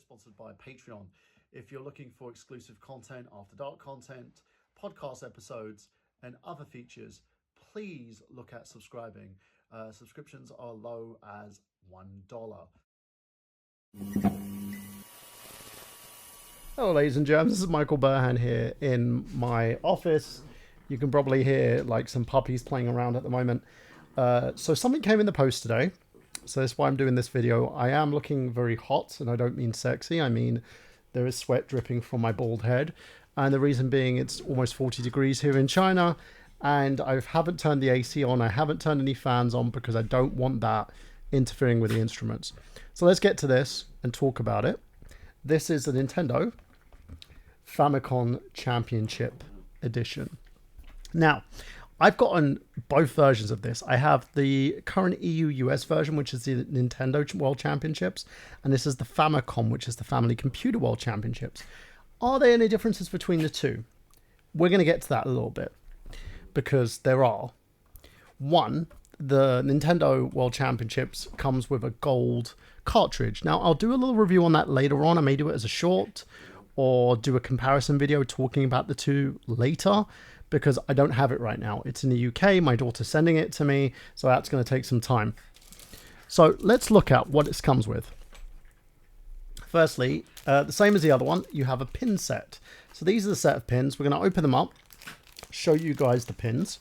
sponsored by Patreon. If you're looking for exclusive content, after dark content, podcast episodes, and other features, please look at subscribing. Subscriptions are low as $1. Hello ladies and germs, this is Michael Burhan here in my office. You can probably hear like some puppies playing around at the moment. So something came in the post today, so that's why I'm doing this video. I am looking very hot, and I don't mean sexy, I mean there is sweat dripping from my bald head. And the reason being, it's almost 40 degrees here in China, and I haven't turned the AC on, I haven't turned any fans on because I don't want that interfering with the instruments. So let's get to this and talk about it. This is a Nintendo Famicom Championship Edition. Now, I've gotten both versions of this. I have the current EU-US version, which is the Nintendo World Championships, and this is the Famicom, which is the Family Computer World Championships. Are there any differences between the two? We're going to get to that a little bit, because there are. One, the Nintendo World Championships comes with a gold cartridge. Now, I'll do a little review on that later on. I may do it as a short or do a comparison video talking about the two later, because I don't have it right now. It's in the UK. My daughter's sending it to me, so that's going to take some time. So let's look at what it comes with. Firstly, the same as the other one, you have a pin set. So these are the set of pins. We're going to open them up, show you guys the pins,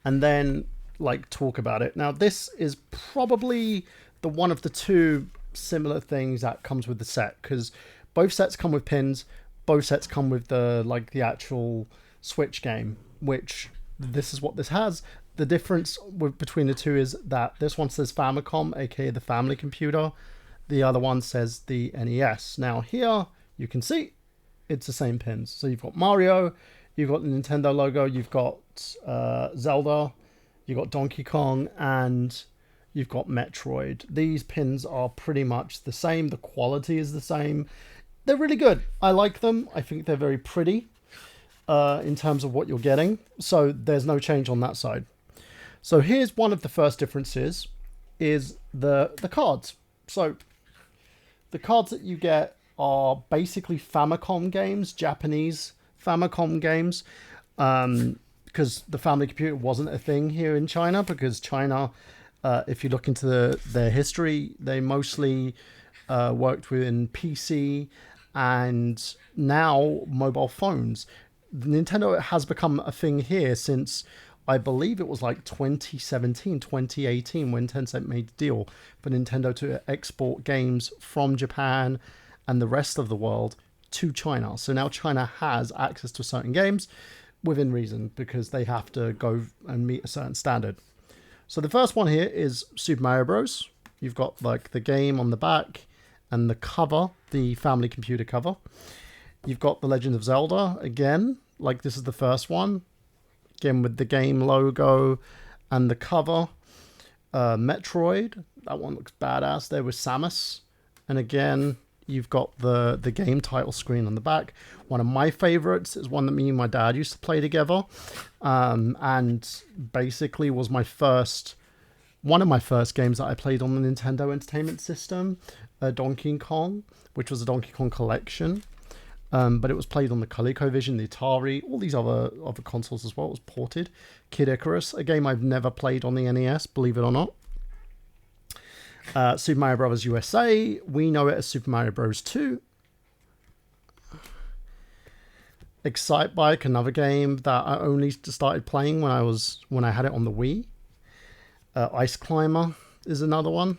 and then like talk about it. Now this is probably the one of the two similar things that comes with the set, because both sets come with pins, both sets come with the actual Switch game, which this is what this has. The difference between the two is that this one says Famicom, aka the family computer. The other one says the NES. Now here you can see it's the same pins. So you've got Mario, you've got the Nintendo logo, you've got Zelda, you've got Donkey Kong, and you've got Metroid. These pins are pretty much the same. The quality is the same. They're really good. I like them. I think they're very pretty in terms of what you're getting. So there's no change on that side. So here's one of the first differences is the cards. So the cards that you get are basically Famicom games, Japanese Famicom games, because the family computer wasn't a thing here in China, because China, if you look into their history, they mostly worked within PC and now mobile phones. Nintendo has become a thing here since I believe it was like 2017, 2018 when Tencent made the deal for Nintendo to export games from Japan and the rest of the world to China. So now China has access to certain games within reason, because they have to go and meet a certain standard. So the first one here is Super Mario Bros. You've got like the game on the back and the cover, the family computer cover. You've got The Legend of Zelda again, like this is the first one, again with the game logo and the cover. Metroid, that one looks badass there with Samus, and again you've got the game title screen on the back. One of my favorites is one that me and my dad used to play together, and basically was one of my first games that I played on the Nintendo Entertainment System, Donkey Kong, which was a Donkey Kong collection. But it was played on the ColecoVision, the Atari, all these other consoles as well. It was ported. Kid Icarus, a game I've never played on the NES, believe it or not. Super Mario Bros. USA, we know it as Super Mario Bros. 2. Excite Bike, another game that I only started playing when I had it on the Wii. Ice Climber is another one.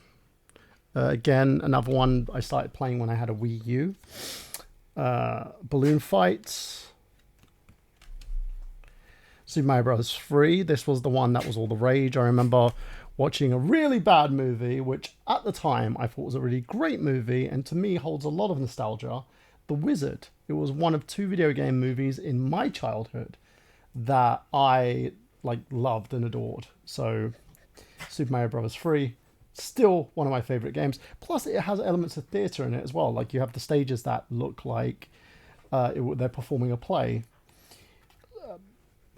Again, another one I started playing when I had a Wii U. Balloon Fights, Super Mario Bros. 3. This was the one that was all the rage. I remember watching a really bad movie, which at the time I thought was a really great movie, and to me holds a lot of nostalgia. The Wizard. It was one of two video game movies in my childhood that I loved and adored. So Super Mario Bros. 3. Still one of my favorite games. Plus it has elements of theater in it as well. Like you have the stages that look like they're performing a play.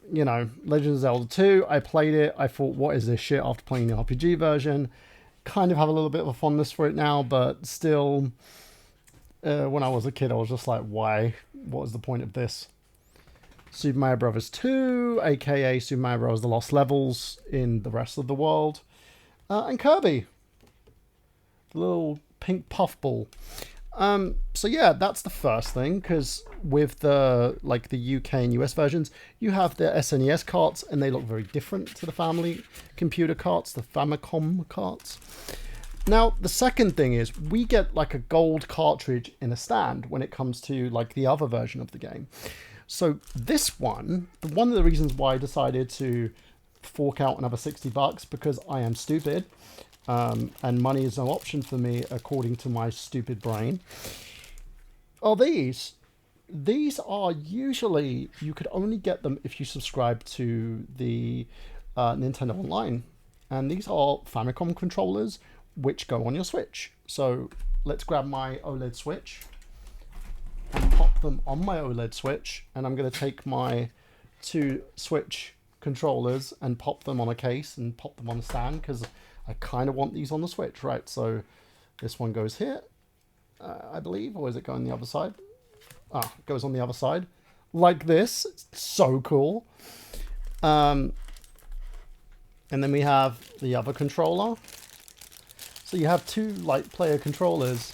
Legend of Zelda 2, I played it. I thought, what is this shit, after playing the RPG version. Kind of have a little bit of a fondness for it now, but still when I was a kid, I was just like, why? What was the point of this? Super Mario Bros. 2, aka Super Mario Bros. The Lost Levels in the rest of the world. And Kirby. The little pink puffball. So yeah, that's the first thing, because with the UK and US versions, you have the SNES carts, and they look very different to the family computer carts, the Famicom carts. Now, the second thing is we get like a gold cartridge in a stand when it comes to like the other version of the game. So this one of the reasons why I decided to fork out another $60, because I am stupid, and money is no option for me according to my stupid brain, are these. These are usually, you could only get them if you subscribe to the Nintendo Online. And these are Famicom controllers which go on your Switch. So let's grab my OLED Switch and pop them on my OLED Switch. And I'm going to take my 2 Switch controllers and pop them on a case and pop them on a stand, because I kind of want these on the Switch, right? So this one goes here, I believe, or is it going the other side? Ah, it goes on the other side, like this. It's so cool. And then we have the other controller. So you have 2 like player controllers,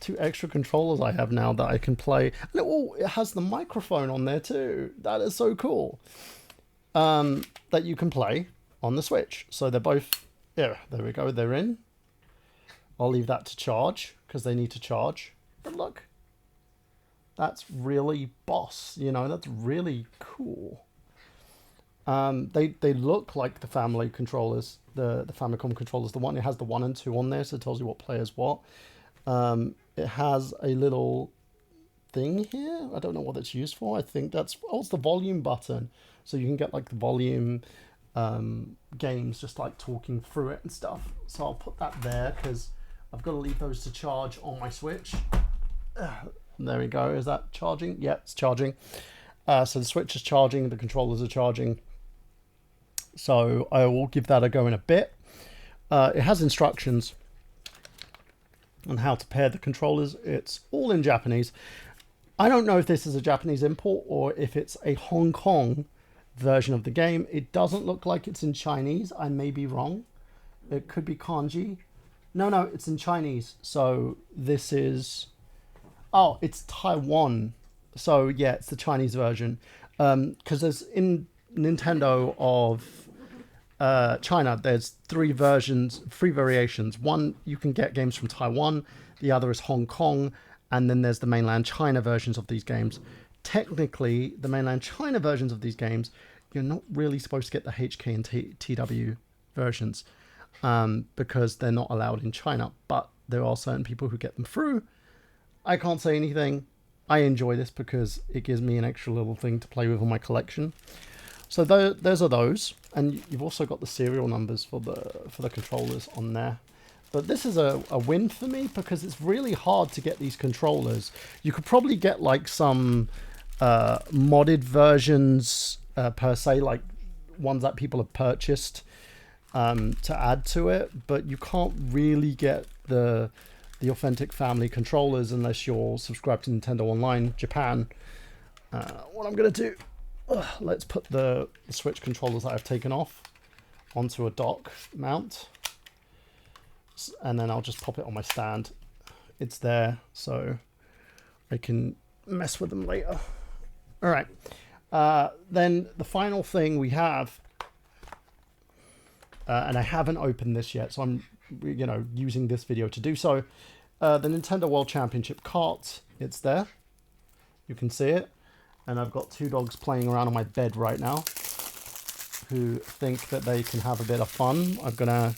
2 extra controllers I have now that I can play. And it has the microphone on there too. That is so cool. That you can play on the Switch. So they're both, yeah, there we go, they're in. I'll leave that to charge, because they need to charge. But look, that's really boss, you know, that's really cool. They look like the family controllers, the Famicom controllers. The one, it has the 1 and 2 on there, so it tells you what players what. It has a little thing here. I don't know what it's used for. I think that's, oh, it's the volume button. So you can get like the volume games, just like talking through it and stuff. So I'll put that there, because I've got to leave those to charge on my Switch. There we go. Is that charging? Yeah, it's charging. So the Switch is charging, the controllers are charging. So I will give that a go in a bit. It has instructions on how to pair the controllers. It's all in Japanese. I don't know if this is a Japanese import or if it's a Hong Kong version of the game. It doesn't look like it's in Chinese. I may be wrong. It could be kanji. No, it's in Chinese. So this is... Oh, it's Taiwan. So yeah, it's the Chinese version. Because there's in Nintendo of China, there's 3 variations. One, you can get games from Taiwan. The other is Hong Kong. And then there's the mainland China versions of these games. Technically, the mainland China versions of these games, you're not really supposed to get the HK and TW versions, because they're not allowed in China. But there are certain people who get them through. I can't say anything. I enjoy this because it gives me an extra little thing to play with on my collection. So those are those, and you've also got the serial numbers for the controllers on there. But this is a win for me, because it's really hard to get these controllers. You could probably get like some modded versions per se, like ones that people have purchased to add to it, but you can't really get the authentic family controllers unless you're subscribed to Nintendo Online Japan. What I'm going to do, let's put the Switch controllers that I've taken off onto a dock mount, and then I'll just pop it on my stand. It's there, so I can mess with them later. All right. Then the final thing we have, and I haven't opened this yet, so I'm using this video to do so. The Nintendo World Championship cart, it's there. You can see it. And I've got 2 dogs playing around on my bed right now who think that they can have a bit of fun. I'm going to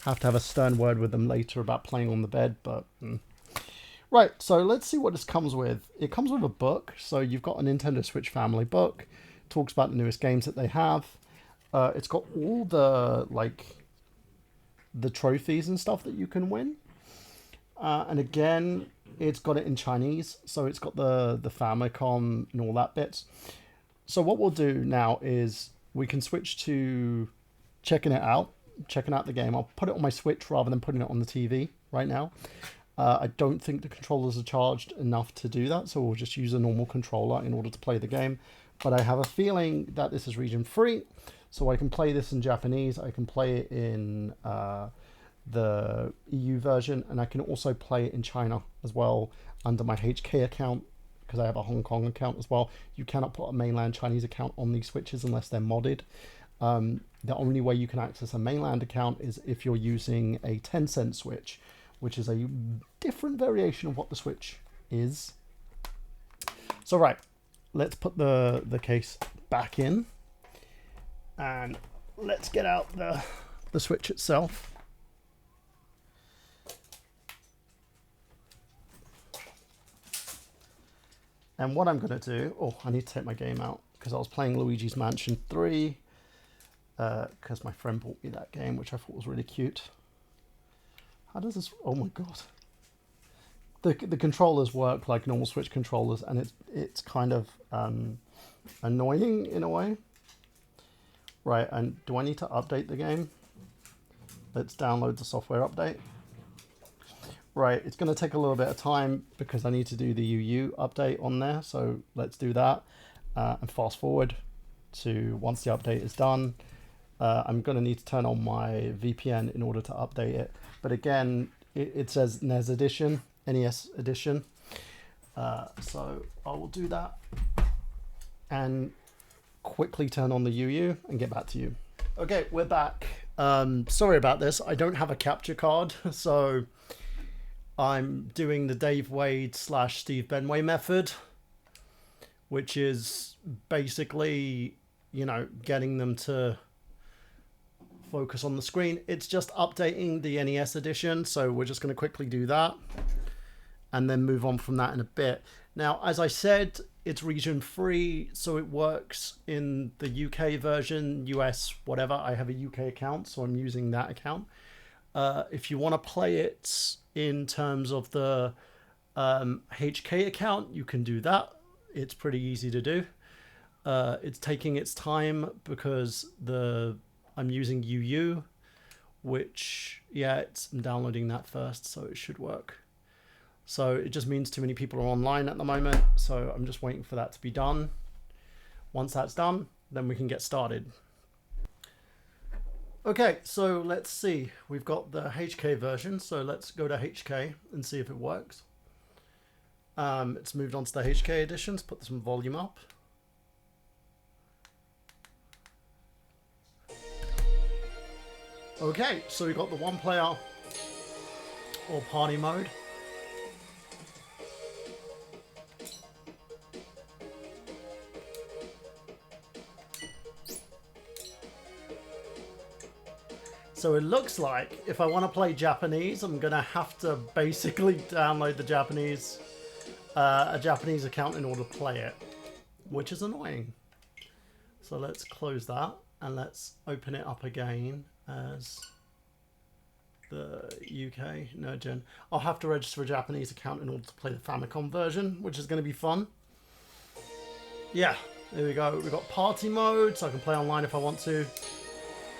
have a stern word with them later about playing on the bed, but... Right, so let's see what this comes with. It comes with a book, so you've got a Nintendo Switch family book. It talks about the newest games that they have. It's got all the trophies and stuff that you can win. And again, it's got it in Chinese, so it's got the Famicom and all that bits. So what we'll do now is we can switch to checking out the game. I'll put it on my Switch rather than putting it on the TV right now. I don't think the controllers are charged enough to do that, so we'll just use a normal controller in order to play the game. But I have a feeling that this is region free, so I can play this in Japanese, I can play it in the EU version, and I can also play it in China as well under my HK account, because I have a Hong Kong account as well. You cannot put a mainland Chinese account on these switches unless they're modded. The only way you can access a mainland account is if you're using a Tencent switch, which is a different variation of what the switch is. So right, let's put the case back in, and let's get out the switch itself. And what I'm going to do, oh, I need to take my game out because I was playing Luigi's Mansion 3 because my friend bought me that game, which I thought was really cute. How does this, oh my god. The controllers work like normal Switch controllers, and it's kind of annoying in a way. Right, and do I need to update the game? Let's download the software update. Right, it's going to take a little bit of time because I need to do the UU update on there. So let's do that and fast forward to once the update is done. I'm going to need to turn on my VPN in order to update it. But again, it says NES edition, NES edition. So I will do that and quickly turn on the UU and get back to you. Okay, we're back. Sorry about this. I don't have a capture card, so I'm doing the Dave Wade / Steve Benway method, which is basically, you know, getting them to focus on the screen. It's just updating the NES edition, so we're just going to quickly do that and then move on from that in a bit. Now, as I said, it's region free, so it works in the UK version, US, whatever. I have a UK account, so I'm using that account. If you want to play it in terms of the HK account, you can do that. It's pretty easy to do. It's taking its time because I'm using UU, which, yeah, I'm downloading that first, so it should work. So it just means too many people are online at the moment, so I'm just waiting for that to be done. Once that's done, then we can get started. Okay, so let's see. We've got the HK version, so let's go to HK and see if it works. It's moved on to the HK editions. Put some volume up. Okay, so we've got the one player or party mode. So it looks like if I want to play Japanese, I'm going to have to basically download the Japanese, a Japanese account in order to play it, which is annoying. So let's close that and let's open it up again as the UK Nerdgen. I'll have to register a Japanese account in order to play the Famicom version, which is going to be fun. Yeah, there we go. We've got party mode, so I can play online if I want to.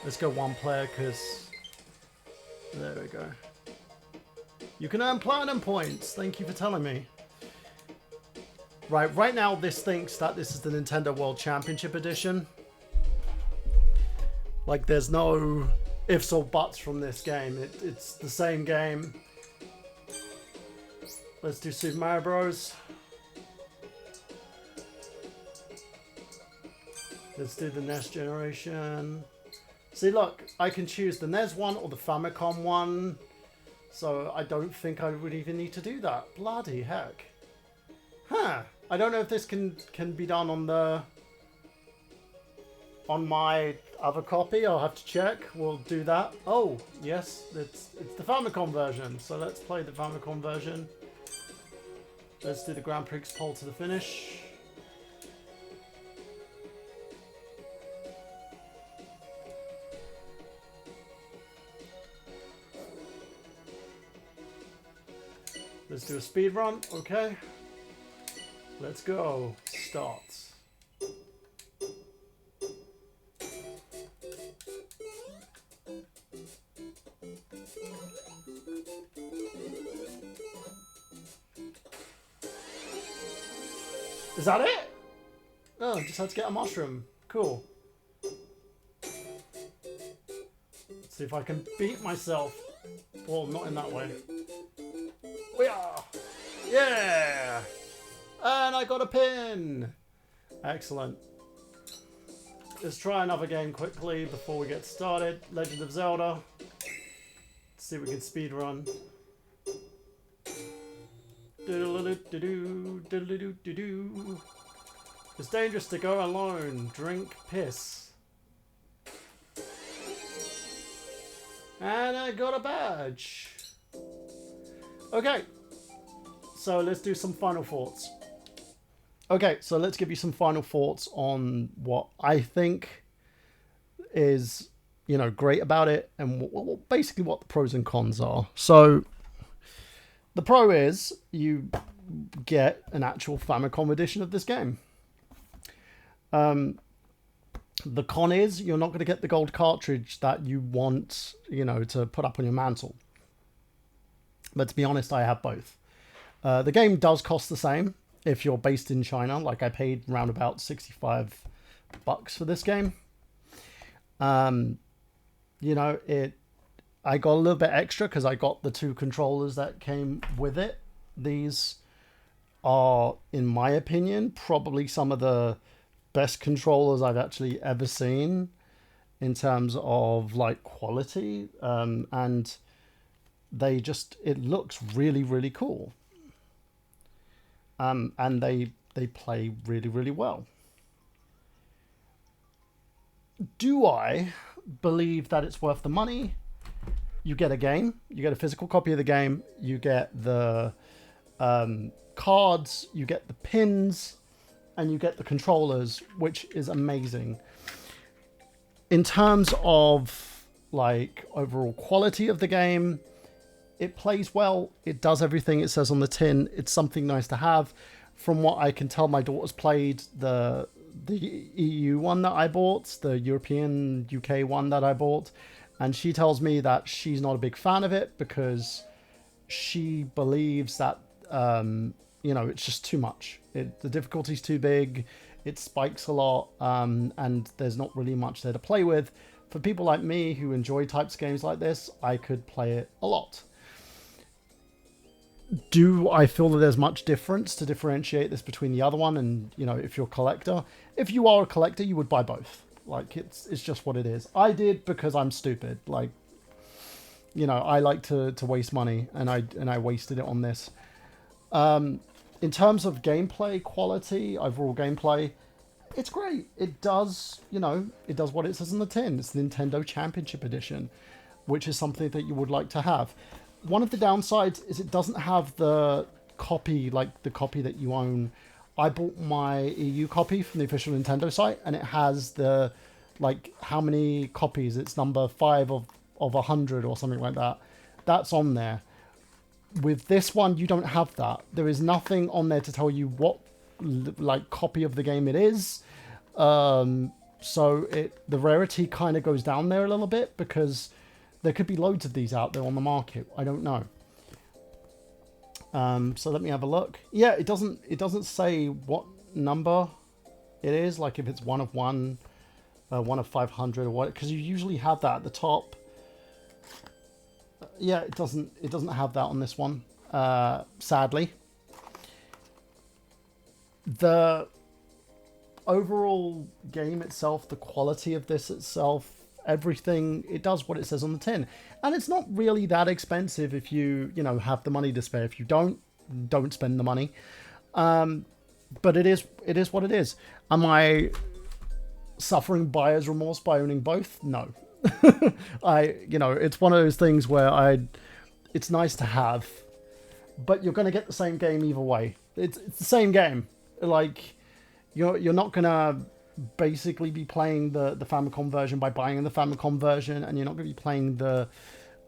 Let's go one player, because there we go. You can earn platinum points. Thank you for telling me. Right now this thinks that this is the Nintendo World Championship Edition. Like, there's no ifs or buts from this game. It's the same game. Let's do Super Mario Bros. Let's do the NES generation. See, look, I can choose the NES one or the Famicom one, so I don't think I would even need to do that. Bloody heck. Huh. I don't know if this can be done on my other copy. I'll have to check. We'll do that. Oh, yes, it's the Famicom version, so let's play the Famicom version. Let's do the Grand Prix pole to the finish. Let's do a speed run. Okay. Let's go. Starts. Is that it? Oh, just had to get a mushroom. Cool. Let's see if I can beat myself. Well, not in that way. We are. Yeah. And I got a pin. Excellent. Let's try another game quickly before we get started. Legend of Zelda. Let's see if we can speedrun. It's dangerous to go alone. Drink piss. And I got a badge. Okay. So let's do some final thoughts. Okay, so let's give you some final thoughts on what I think is, you know, great about it and basically what the pros and cons are. So the pro is you get an actual Famicom edition of this game. The con is you're not going to get the gold cartridge that you want, you know, to put up on your mantle. But to be honest, I have both. The game does cost the same if you're based in China. Like I paid around about $65 for this game. You know, I got a little bit extra because I got the 2 controllers that came with it. These are, in my opinion, probably some of the best controllers I've actually ever seen in terms of like quality. And they just, it looks really, really cool. And they play really, really well. Do I believe that it's worth the money? You get a game, you get a physical copy of the game, you get the cards, you get the pins, and you get the controllers, which is amazing. In terms of like overall quality of the game, it plays well. It does everything it says on the tin. It's something nice to have. From what I can tell, my daughter's played the EU one that I bought, the European UK one that I bought, and she tells me that she's not a big fan of it because she believes that you know, it's just too much. The difficulty's too big. It spikes a lot, and there's not really much there to play with. For people like me who enjoy types of games like this, I could play it a lot. Do I feel that there's much difference to differentiate this between the other one and, you know, if you're a collector? If you are a collector, you would buy both. Like, it's just what it is. I did because I'm stupid. Like, you know, I like to waste money, and I wasted it on this. In terms of gameplay quality, overall gameplay, it's great. It does, you know, it does what it says on the tin. It's the Nintendo Championship Edition, which is something that you would like to have. One of the downsides is it doesn't have the copy, like the copy that you own. I bought my EU copy from the official Nintendo site, and it has the, like, how many copies. It's number 5 of 100 or something like that. That's on there. With this one, you don't have that. There is nothing on there to tell you what, like, copy of the game it is. So the rarity kind of goes down there a little bit because there could be loads of these out there on the market. I don't know. So let me have a look. Yeah, it doesn't say what number it is. Like if it's 1 of 1, 1 of 500 or what, because you usually have that at the top. Yeah, it doesn't have that on this one, sadly. The overall game itself, the quality of this itself, everything, it does what it says on the tin. And it's not really that expensive if you know, have the money to spare. If you don't spend the money. But it is what it is. Am I suffering buyer's remorse by owning both? No. You know, it's one of those things where it's nice to have, but you're going to get the same game either way. It's the same game. Like, you're not going to basically be playing the Famicom version by buying the Famicom version, and you're not going to be playing the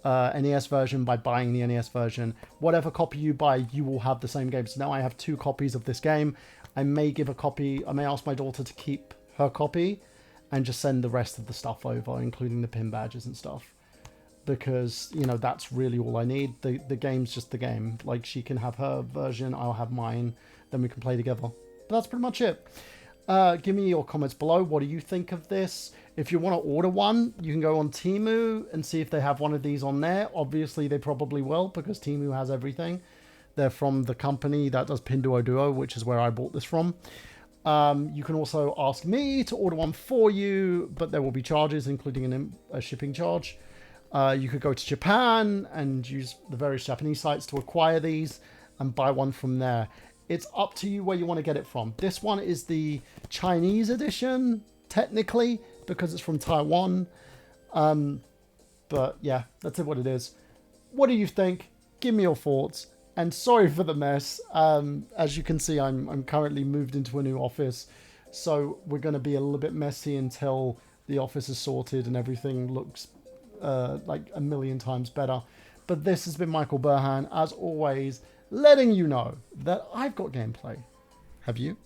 NES version by buying the NES version. Whatever copy you buy, you will have the same game. So now I have 2 copies of this game. I may ask my daughter to keep her copy and just send the rest of the stuff over, including the pin badges and stuff. Because, you know, that's really all I need. The game's just the game. Like, she can have her version, I'll have mine, then we can play together. But that's pretty much it. Give me your comments below. What do you think of this? If you want to order one, you can go on Temu and see if they have one of these on there. Obviously, they probably will because Temu has everything. They're from the company that does Pinduoduo, which is where I bought this from. You can also ask me to order one for you, but there will be charges, including a shipping charge. You could go to Japan and use the various Japanese sites to acquire these and buy one from there. It's up to you where you want to get it from. This one is the Chinese edition, technically, because it's from Taiwan. But yeah, that's what it is. What do you think? Give me your thoughts. And sorry for the mess. As you can see, I'm currently moved into a new office. So we're going to be a little bit messy until the office is sorted and everything looks like a million times better. But this has been Michael Burhan, as always, letting you know that I've got gameplay. Have you?